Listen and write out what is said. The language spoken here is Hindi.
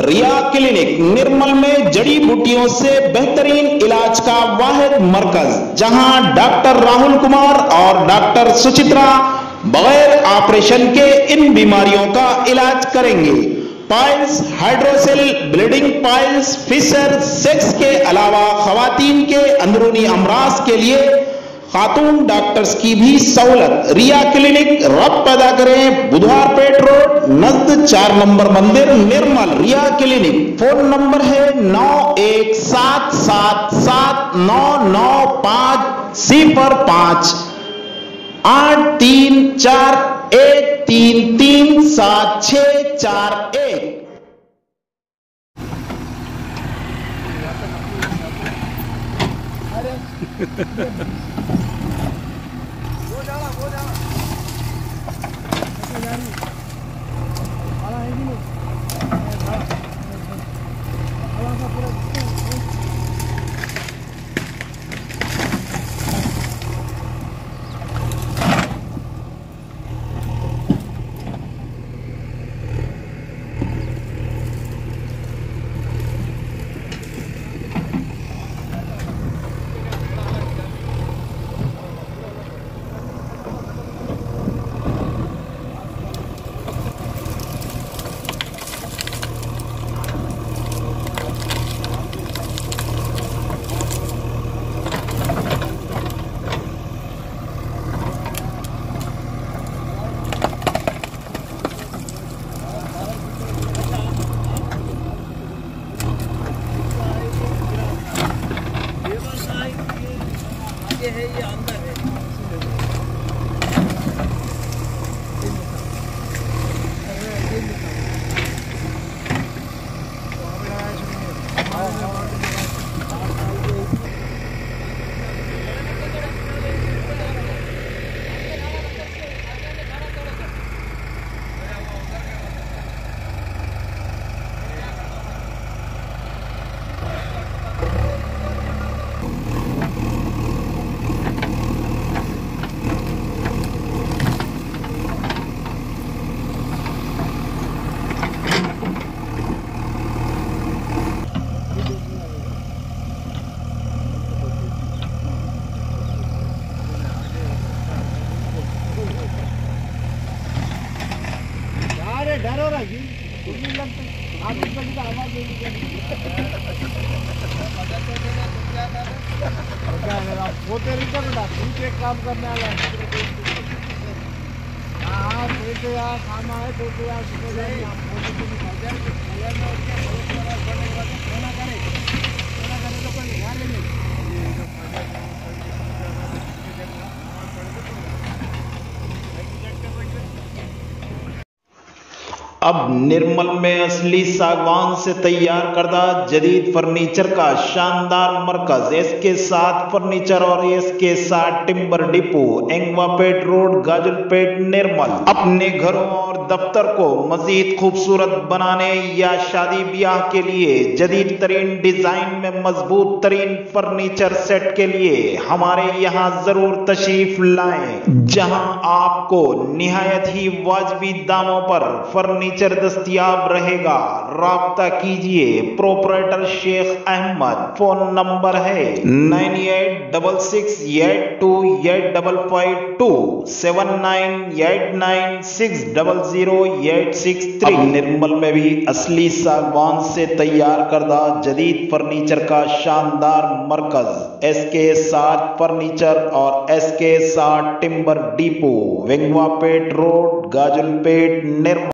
रिया क्लिनिक निर्मल में जड़ी बूटियों से बेहतरीन इलाज का वाहिद मरकज, जहां डॉक्टर राहुल कुमार और डॉक्टर सुचित्रा बगैर ऑपरेशन के इन बीमारियों का इलाज करेंगे। Piles, hydrocele, bleeding piles, fissure, sex के अलावा खवातीन के अंदरूनी अमराज के लिए खातून डॉक्टर्स की भी सहूलत। रिया क्लिनिक रब पैदा करें, बुधवारपेट रोड नजद 4 नंबर मंदिर निर्मल। रिया क्लिनिक फोन नंबर है 9177799505 8341337641। ये अंदर है। डरो रही आप आवाज होते रिटर्न एक काम करने वाला हाँ तो यार खाना है तो यार तो कोई अब निर्मल में असली सागवान से तैयार करदा जदीद फर्नीचर का शानदार मरकज, इसके साथ फर्नीचर और इसके साथ टिम्बर डिपो, एंगवापेट रोड, गाजलपेट, निर्मल। अपने घरों और दफ्तर को मजीद खूबसूरत बनाने या शादी ब्याह के लिए जदीद तरीन डिजाइन में मजबूत तरीन फर्नीचर सेट के लिए हमारे यहाँ जरूर तशरीफ लाएं, जहां आपको निहायत ही वाजबी दामों पर फर्नीचर दस्तयाब रहेगा। राब्ता कीजिए proprietor Sheikh Ahmed. Phone number है 9866828552 7989600863। निर्मल में भी असली सागवान से तैयार करदा जदीद फर्नीचर का शानदार मरकज, इसके साथ फर्नीचर और इसके साथ टिम्बर डिपो, वेंगवापेट रोड, गाजलपेट, निर्मल।